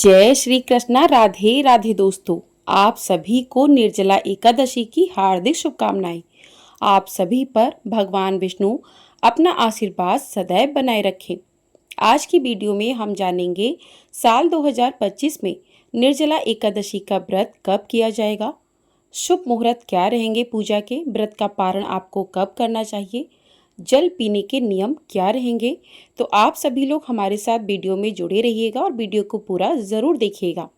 जय श्री कृष्णा। राधे राधे दोस्तों, आप सभी को निर्जला एकादशी की हार्दिक शुभकामनाएं। आप सभी पर भगवान विष्णु अपना आशीर्वाद सदैव बनाए रखें। आज की वीडियो में हम जानेंगे साल 2025 में निर्जला एकादशी का व्रत कब किया जाएगा, शुभ मुहूर्त क्या रहेंगे पूजा के, व्रत का पारण आपको कब करना चाहिए, जल पीने के नियम क्या रहेंगे। तो आप सभी लोग हमारे साथ वीडियो में जुड़े रहिएगा और वीडियो को पूरा ज़रूर देखिएगा।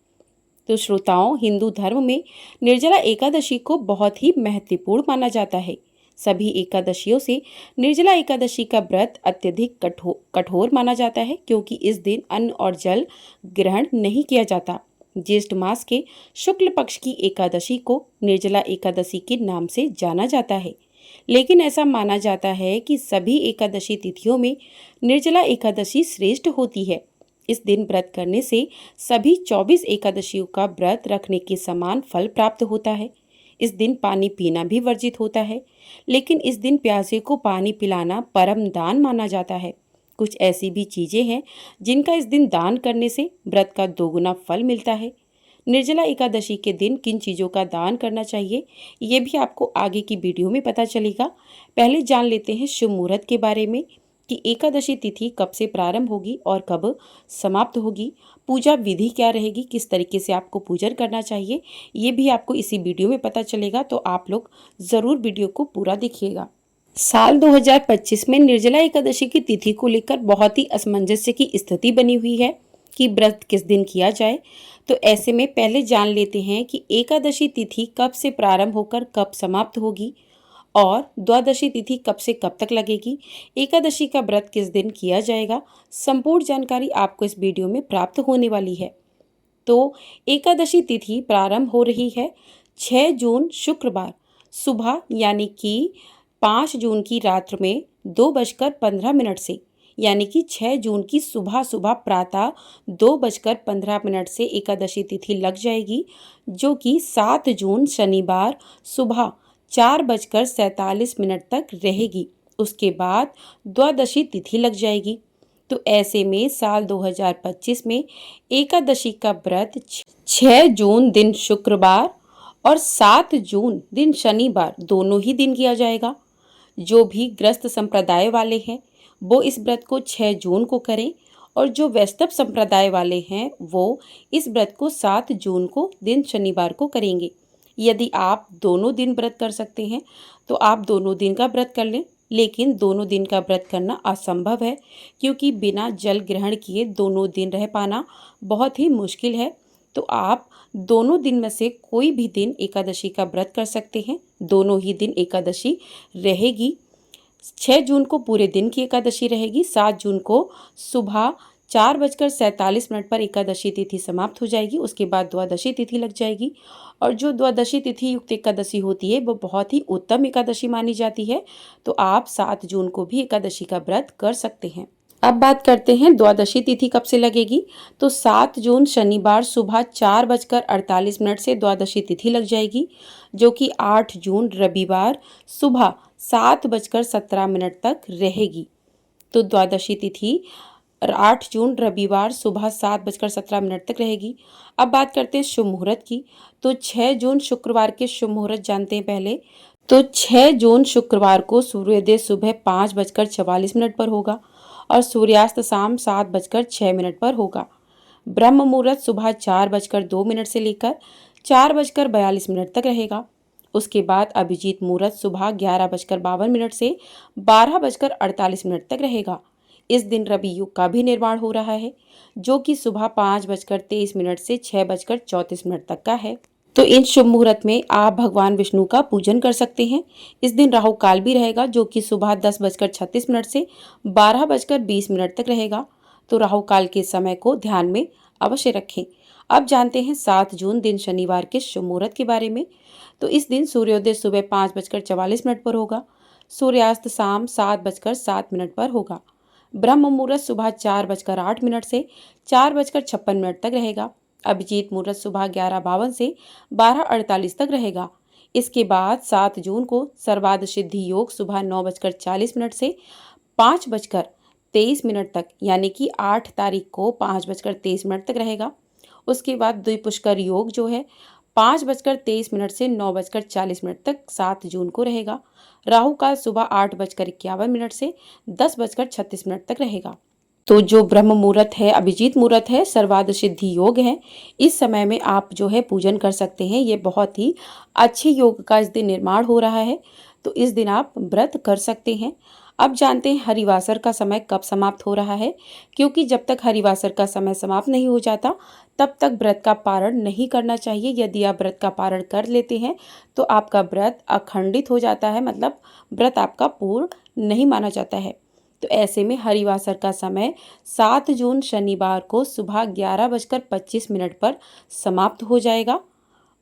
तो श्रोताओं, हिंदू धर्म में निर्जला एकादशी को बहुत ही महत्वपूर्ण माना जाता है। सभी एकादशियों से निर्जला एकादशी का व्रत अत्यधिक कठोर माना जाता है, क्योंकि इस दिन अन्न और जल ग्रहण नहीं किया जाता। ज्येष्ठ मास के शुक्ल पक्ष की एकादशी को निर्जला एकादशी के नाम से जाना जाता है। लेकिन ऐसा माना जाता है कि सभी एकादशी तिथियों में निर्जला एकादशी श्रेष्ठ होती है। इस दिन व्रत करने से सभी 24 एकादशियों का व्रत रखने के समान फल प्राप्त होता है। इस दिन पानी पीना भी वर्जित होता है, लेकिन इस दिन प्यासे को पानी पिलाना परम दान माना जाता है। कुछ ऐसी भी चीजें हैं जिनका इस दिन दान करने से व्रत का दोगुना फल मिलता है। निर्जला एकादशी के दिन किन चीज़ों का दान करना चाहिए, ये भी आपको आगे की वीडियो में पता चलेगा। पहले जान लेते हैं शुभ मुहूर्त के बारे में कि एकादशी तिथि कब से प्रारंभ होगी और कब समाप्त होगी। पूजा विधि क्या रहेगी, किस तरीके से आपको पूजन करना चाहिए, ये भी आपको इसी वीडियो में पता चलेगा। तो आप लोग ज़रूर वीडियो को पूरा देखिएगा। साल 2025 में निर्जला एकादशी की तिथि को लेकर बहुत ही असमंजस्य की स्थिति बनी हुई है कि व्रत किस दिन किया जाए। तो ऐसे में पहले जान लेते हैं कि एकादशी तिथि कब से प्रारंभ होकर कब समाप्त होगी और द्वादशी तिथि कब से कब तक लगेगी, एकादशी का व्रत किस दिन किया जाएगा। संपूर्ण जानकारी आपको इस वीडियो में प्राप्त होने वाली है। तो एकादशी तिथि प्रारंभ हो रही है 6 जून शुक्रवार सुबह, यानी कि 5 जून की रात्र में 2:15 से, यानी कि 6 जून की सुबह सुबह प्रातः 2:15 से एकादशी तिथि लग जाएगी, जो कि 7 जून शनिवार सुबह 4:47 तक रहेगी। उसके बाद द्वादशी तिथि लग जाएगी। तो ऐसे में साल 2025 में एकादशी का व्रत 6 जून दिन शुक्रवार और 7 जून दिन शनिवार दोनों ही दिन किया जाएगा। जो भी ग्रस्त संप्रदाय वाले हैं वो इस व्रत को 6 जून को करें, और जो वैष्णव संप्रदाय वाले हैं वो इस व्रत को 7 जून को दिन शनिवार को करेंगे। यदि आप दोनों दिन व्रत कर सकते हैं तो आप दोनों दिन का व्रत कर लें, लेकिन दोनों दिन का व्रत करना असंभव है, क्योंकि बिना जल ग्रहण किए दोनों दिन रह पाना बहुत ही मुश्किल है। तो आप दोनों दिन में से कोई भी दिन एकादशी का व्रत कर सकते हैं। दोनों ही दिन एकादशी रहेगी। 6 जून को पूरे दिन की एकादशी रहेगी। 7 जून को सुबह 4:47 पर एकादशी तिथि समाप्त हो जाएगी। उसके बाद द्वादशी तिथि लग जाएगी, और जो द्वादशी तिथि युक्त एकादशी होती है वो बहुत ही उत्तम एकादशी मानी जाती है। तो आप 7 जून को भी एकादशी का व्रत कर सकते हैं। अब बात करते हैं द्वादशी तिथि कब से लगेगी। तो 7 जून शनिवार सुबह 4:48 से द्वादशी तिथि लग जाएगी, जो कि 8 जून रविवार सुबह 7:17 तक रहेगी। तो द्वादशी तिथि 8 जून रविवार सुबह 7:17 तक रहेगी। अब बात करते हैं शुभ मुहूर्त की। तो 6 जून शुक्रवार के शुभ मुहूर्त जानते हैं पहले। तो 6 जून शुक्रवार को सूर्योदय सुबह 5:44 पर होगा और सूर्यास्त शाम 7:06 पर होगा। ब्रह्म मुहूर्त सुबह 4:02 से लेकर 4:42 तक रहेगा। उसके बाद अभिजीत मुहूर्त सुबह 11:52 से 12:48 तक रहेगा। इस दिन रवि युग का भी निर्माण हो रहा है, जो कि सुबह 5:23 से 6:34 तक का है। तो इन शुभ मुहूर्त में आप भगवान विष्णु का पूजन कर सकते हैं। इस दिन राहु काल भी रहेगा, जो कि सुबह 10:36 से 12:20 तक रहेगा। तो राहु काल के समय को ध्यान में अवश्य रखें। अब जानते हैं 7 जून दिन शनिवार के शुभ मुहूर्त के बारे में। तो इस दिन सूर्योदय सुबह 5:44 पर होगा। सूर्यास्त शाम 7:07 पर होगा। ब्रह्म मुहूर्त सुबह 4:08 से 4:56 तक रहेगा। अभिजीत मुहूर्त सुबह 11:52 से 12:48 तक रहेगा। इसके बाद 7 जून को सर्वार्ध सिद्धि योग सुबह 9:40 से 5:23 तक, यानी कि 8 तारीख को 5:23 तक रहेगा। उसके बाद द्विपुष्कर योग जो है 5:23 से 9:40 तक 7 जून को रहेगा। राहु काल सुबह 8:51 से 10:36 तक रहेगा। तो जो ब्रह्म मुहूर्त है, अभिजीत मुहूर्त है, सर्वार्ध सिद्धि योग है, इस समय में आप जो है पूजन कर सकते हैं। ये बहुत ही अच्छे योग का इस दिन निर्माण हो रहा है, तो इस दिन आप व्रत कर सकते हैं। अब जानते हैं हरिवासर का समय कब समाप्त हो रहा है, क्योंकि जब तक हरिवासर का समय समाप्त नहीं हो जाता तब तक व्रत का पारण नहीं करना चाहिए। यदि आप व्रत का पारण कर लेते हैं तो आपका व्रत अखंडित हो जाता है, मतलब व्रत आपका पूर्ण नहीं माना जाता है। तो ऐसे में हरिवासर का समय 7 जून शनिवार को सुबह 11:25 पर समाप्त हो जाएगा।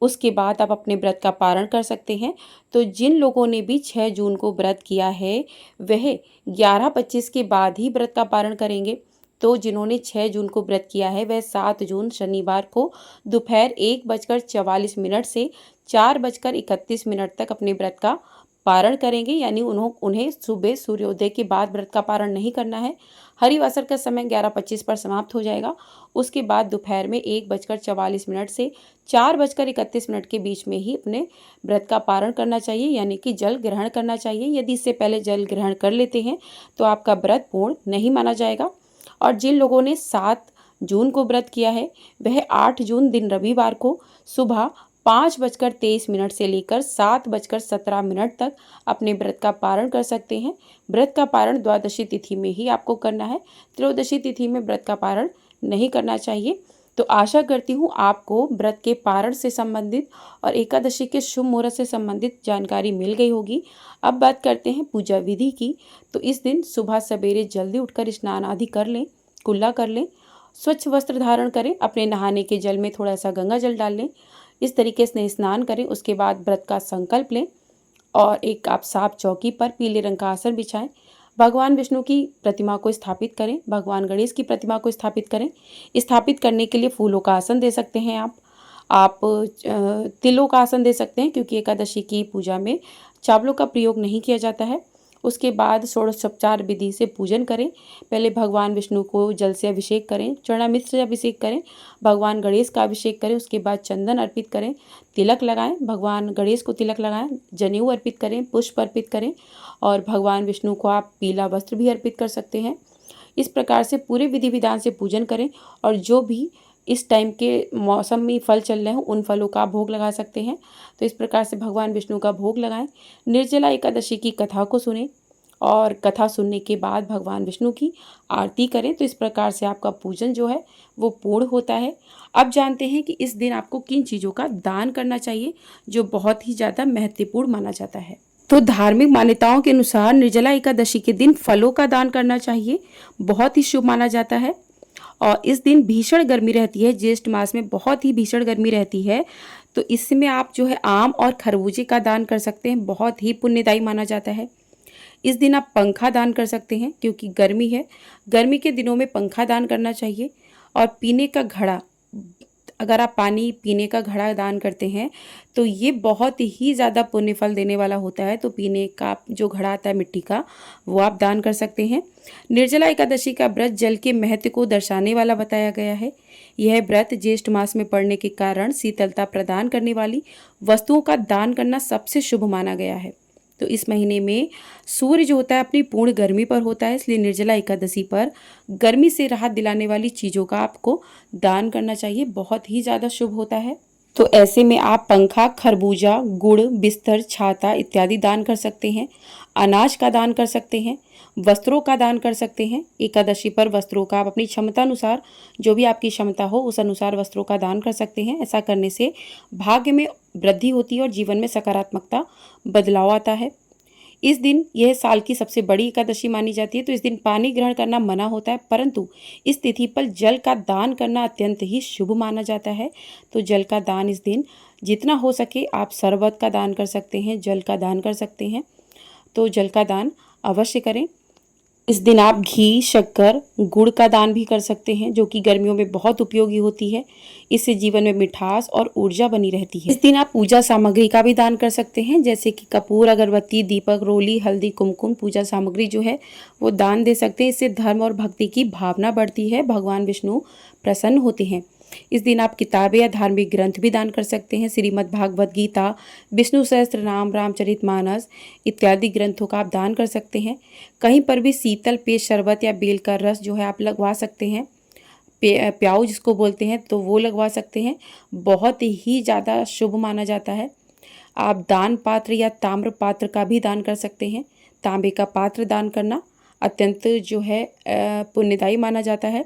उसके बाद आप अपने व्रत का पारण कर सकते हैं। तो जिन लोगों ने भी 6 जून को व्रत किया है वह 11:25 के बाद ही व्रत का पारण करेंगे। तो जिन्होंने 6 जून को व्रत किया है वह 7 जून शनिवार को दोपहर 1:44 से 4:31 तक अपने व्रत का पारण करेंगे, यानी उन्हें सुबह सूर्योदय के बाद व्रत का पारण नहीं करना है। हरिवासर का समय 11:25 पर समाप्त हो जाएगा। उसके बाद दोपहर में 1:44 से 4:31 के बीच में ही अपने व्रत का पारण करना चाहिए, यानी कि जल ग्रहण करना चाहिए। यदि इससे पहले जल ग्रहण कर लेते हैं तो आपका व्रत पूर्ण नहीं माना जाएगा। और जिन लोगों ने 7 जून को व्रत किया है वह 8 जून दिन रविवार को सुबह 5:23 से लेकर 7:17 तक अपने व्रत का पारण कर सकते हैं। व्रत का पारण द्वादशी तिथि में ही आपको करना है, त्रयोदशी तिथि में व्रत का पारण नहीं करना चाहिए। तो आशा करती हूँ आपको व्रत के पारण से संबंधित और एकादशी के शुभ मुहूर्त से संबंधित जानकारी मिल गई होगी। अब बात करते हैं पूजा विधि की। तो इस दिन सुबह सवेरे जल्दी उठकर स्नान आदि कर लें, कुल्ला कर लें, स्वच्छ वस्त्र धारण करें, अपने नहाने के जल में थोड़ा सा गंगा जल डाल लें, इस तरीके से स्नान करें। उसके बाद व्रत का संकल्प लें और एक आप साफ चौकी पर पीले रंग का आसन बिछाएं। भगवान विष्णु की प्रतिमा को स्थापित करें, भगवान गणेश की प्रतिमा को स्थापित करें। स्थापित करने के लिए फूलों का आसन दे सकते हैं आप तिलों का आसन दे सकते हैं, क्योंकि एकादशी की पूजा में चावलों का प्रयोग नहीं किया जाता है। उसके बाद षोडशोपचार विधि से पूजन करें। पहले भगवान विष्णु को जल से अभिषेक करें, चरणामृत से अभिषेक करें, भगवान गणेश का अभिषेक करें। उसके बाद चंदन अर्पित करें, तिलक लगाएं, भगवान गणेश को तिलक लगाएं, जनेऊ अर्पित करें, पुष्प अर्पित करें और भगवान विष्णु को आप पीला वस्त्र भी अर्पित कर सकते हैं। इस प्रकार से पूरे विधि विधान से पूजन करें और जो भी इस टाइम के मौसम में फल चल रहे हैं उन फलों का भोग लगा सकते हैं। तो इस प्रकार से भगवान विष्णु का भोग लगाएं। निर्जला एकादशी की कथा को सुनें और कथा सुनने के बाद भगवान विष्णु की आरती करें। तो इस प्रकार से आपका पूजन जो है वो पूर्ण होता है। अब जानते हैं कि इस दिन आपको किन चीज़ों का दान करना चाहिए जो बहुत ही ज़्यादा महत्वपूर्ण माना जाता है। तो धार्मिक मान्यताओं के अनुसार निर्जला एकादशी के दिन फलों का दान करना चाहिए, बहुत ही शुभ माना जाता है। और इस दिन भीषण गर्मी रहती है, ज्येष्ठ मास में बहुत ही भीषण गर्मी रहती है, तो इसमें आप जो है आम और खरबूजे का दान कर सकते हैं, बहुत ही पुण्यदायी माना जाता है। इस दिन आप पंखा दान कर सकते हैं, क्योंकि गर्मी है, गर्मी के दिनों में पंखा दान करना चाहिए। और पीने का घड़ा, अगर आप पानी पीने का घड़ा दान करते हैं तो ये बहुत ही ज़्यादा पुण्य फल देने वाला होता है। तो पीने का जो घड़ा आता है मिट्टी का, वो आप दान कर सकते हैं। निर्जला एकादशी का व्रत जल के महत्व को दर्शाने वाला बताया गया है। यह व्रत ज्येष्ठ मास में पड़ने के कारण शीतलता प्रदान करने वाली वस्तुओं का दान करना सबसे शुभ माना गया है। तो इस महीने में सूर्य जो होता है अपनी पूर्ण गर्मी पर होता है, इसलिए निर्जला एकादशी पर गर्मी से राहत दिलाने वाली चीज़ों का आपको दान करना चाहिए, बहुत ही ज़्यादा शुभ होता है। तो ऐसे में आप पंखा, खरबूजा, गुड़, बिस्तर, छाता इत्यादि दान कर सकते हैं। अनाज का दान कर सकते हैं, वस्त्रों का दान कर सकते हैं। एकादशी पर वस्त्रों का आप अपनी क्षमता अनुसार, जो भी आपकी क्षमता हो उस अनुसार वस्त्रों का दान कर सकते हैं। ऐसा करने से भाग्य में वृद्धि होती है और जीवन में सकारात्मकता बदलाव आता है। इस दिन यह साल की सबसे बड़ी एकादशी मानी जाती है। तो इस दिन पानी ग्रहण करना मना होता है, परंतु इस तिथि पर जल का दान करना अत्यंत ही शुभ माना जाता है। तो जल का दान इस दिन जितना हो सके आप शरबत का दान कर सकते हैं, जल का दान कर सकते हैं। तो जल का दान अवश्य करें। इस दिन आप घी, शक्कर, गुड़ का दान भी कर सकते हैं, जो कि गर्मियों में बहुत उपयोगी होती है। इससे जीवन में मिठास और ऊर्जा बनी रहती है। इस दिन आप पूजा सामग्री का भी दान कर सकते हैं, जैसे कि कपूर, अगरबत्ती, दीपक, रोली, हल्दी, कुमकुम पूजा सामग्री जो है वो दान दे सकते हैं। इससे धर्म और भक्ति की भावना बढ़ती है, भगवान विष्णु प्रसन्न होते हैं। इस दिन आप किताबें या धार्मिक ग्रंथ भी दान कर सकते हैं। श्रीमद् भागवत गीता, विष्णु सहस्त्रनाम, रामचरितमानस इत्यादि ग्रंथों का आप दान कर सकते हैं। कहीं पर भी शीतल पेय, शरबत या बेल का रस जो है आप लगवा सकते हैं। प्याऊ जिसको बोलते हैं तो वो लगवा सकते हैं। बहुत ही ज़्यादा शुभ माना जाता है। आप दान पात्र या ताम्र पात्र का भी दान कर सकते हैं। तांबे का पात्र दान करना अत्यंत जो है पुण्यदायी माना जाता है।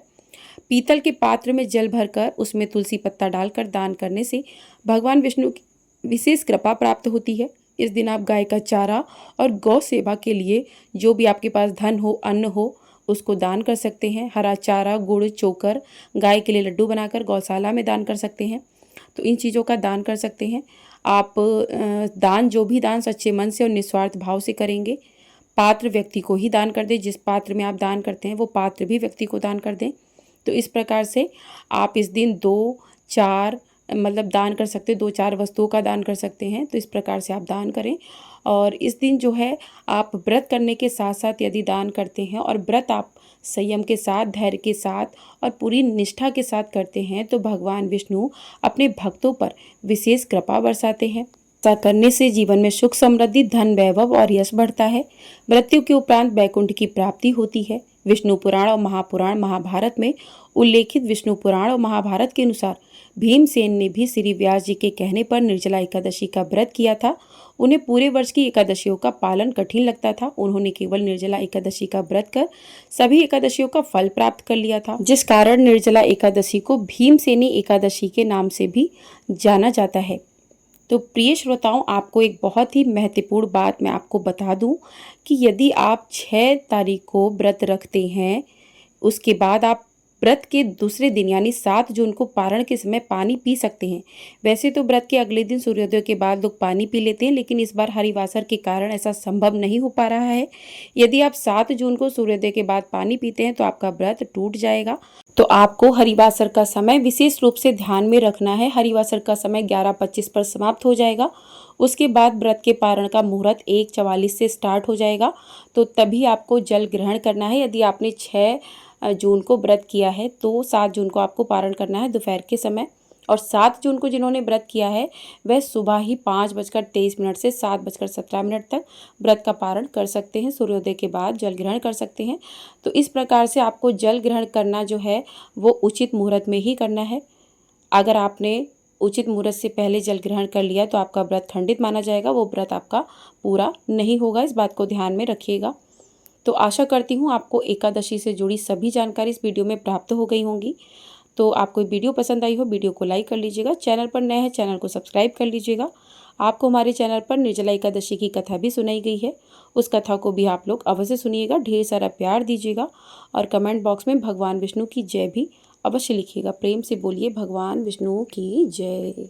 पीतल के पात्र में जल भरकर उसमें तुलसी पत्ता डालकर दान करने से भगवान विष्णु की विशेष कृपा प्राप्त होती है। इस दिन आप गाय का चारा और गौ सेवा के लिए जो भी आपके पास धन हो, अन्न हो, उसको दान कर सकते हैं। हरा चारा, गुड़, चोकर, गाय के लिए लड्डू बनाकर गौशाला में दान कर सकते हैं। तो इन चीज़ों का दान कर सकते हैं आप। दान जो भी दान सच्चे मन से और निस्वार्थ भाव से करेंगे। पात्र व्यक्ति को ही दान कर दें। जिस पात्र में आप दान करते हैं वो पात्र भी व्यक्ति को दान कर दें। तो इस प्रकार से आप इस दिन 2-4 मतलब दान कर सकते हैं। 2-4 वस्तुओं का दान कर सकते हैं। तो इस प्रकार से आप दान करें। और इस दिन जो है आप व्रत करने के साथ साथ यदि दान करते हैं और व्रत आप संयम के साथ, धैर्य के साथ और पूरी निष्ठा के साथ करते हैं तो भगवान विष्णु अपने भक्तों पर विशेष कृपा बरसाते हैं। ऐसा करने से जीवन में सुख, समृद्धि, धन, वैभव और यश बढ़ता है। मृत्यु के उपरांत वैकुंठ की प्राप्ति होती है। विष्णु पुराण और महापुराण महाभारत में उल्लेखित विष्णु पुराण और महाभारत के अनुसार भीमसेन ने भी श्री व्यास जी के कहने पर निर्जला एकादशी का व्रत किया था। उन्हें पूरे वर्ष की एकादशियों का पालन कठिन लगता था। उन्होंने केवल निर्जला एकादशी का व्रत कर सभी एकादशियों का फल प्राप्त कर लिया था, जिस कारण निर्जला एकादशी को भीमसेनी एकादशी के नाम से भी जाना जाता है। तो प्रिय श्रोताओं, आपको एक बहुत ही महत्वपूर्ण बात मैं आपको बता दूं कि यदि आप 6 तारीख को व्रत रखते हैं, उसके बाद आप व्रत के दूसरे दिन यानी 7 जून को पारण के समय पानी पी सकते हैं। वैसे तो व्रत के अगले दिन सूर्योदय के बाद लोग पानी पी लेते हैं, लेकिन इस बार हरिवासर के कारण ऐसा संभव नहीं हो पा रहा है। यदि आप 7 जून को सूर्योदय के बाद पानी पीते हैं तो आपका व्रत टूट जाएगा। तो आपको हरिवासर का समय विशेष रूप से ध्यान में रखना है। हरिवासर का समय 11:25 पर समाप्त हो जाएगा। उसके बाद व्रत के पारण का मुहूर्त 1:44 से स्टार्ट हो जाएगा। तो तभी आपको जल ग्रहण करना है। यदि आपने 6 जून को व्रत किया है तो 7 जून को आपको पारण करना है दोपहर के समय। और 7 जून को जिन्होंने व्रत किया है वह सुबह ही 5:23 से 7:17 तक व्रत का पारण कर सकते हैं। सूर्योदय के बाद जल ग्रहण कर सकते हैं। तो इस प्रकार से आपको जल ग्रहण करना जो है वो उचित मुहूर्त में ही करना है। अगर आपने उचित मुहूर्त से पहले जल ग्रहण कर लिया तो आपका व्रत खंडित माना जाएगा, वो व्रत आपका पूरा नहीं होगा। इस बात को ध्यान में रखिएगा। तो आशा करती हूँ आपको एकादशी से जुड़ी सभी जानकारी इस वीडियो में प्राप्त हो गई होंगी। तो आपको वीडियो पसंद आई हो, वीडियो को लाइक कर लीजिएगा। चैनल पर नए हैं, चैनल को सब्सक्राइब कर लीजिएगा। आपको हमारे चैनल पर निर्जला एकादशी की कथा भी सुनाई गई है, उस कथा को भी आप लोग अवश्य सुनिएगा। ढेर सारा प्यार दीजिएगा और कमेंट बॉक्स में भगवान विष्णु की जय भी अवश्य लिखिएगा। प्रेम से बोलिए भगवान विष्णु की जय।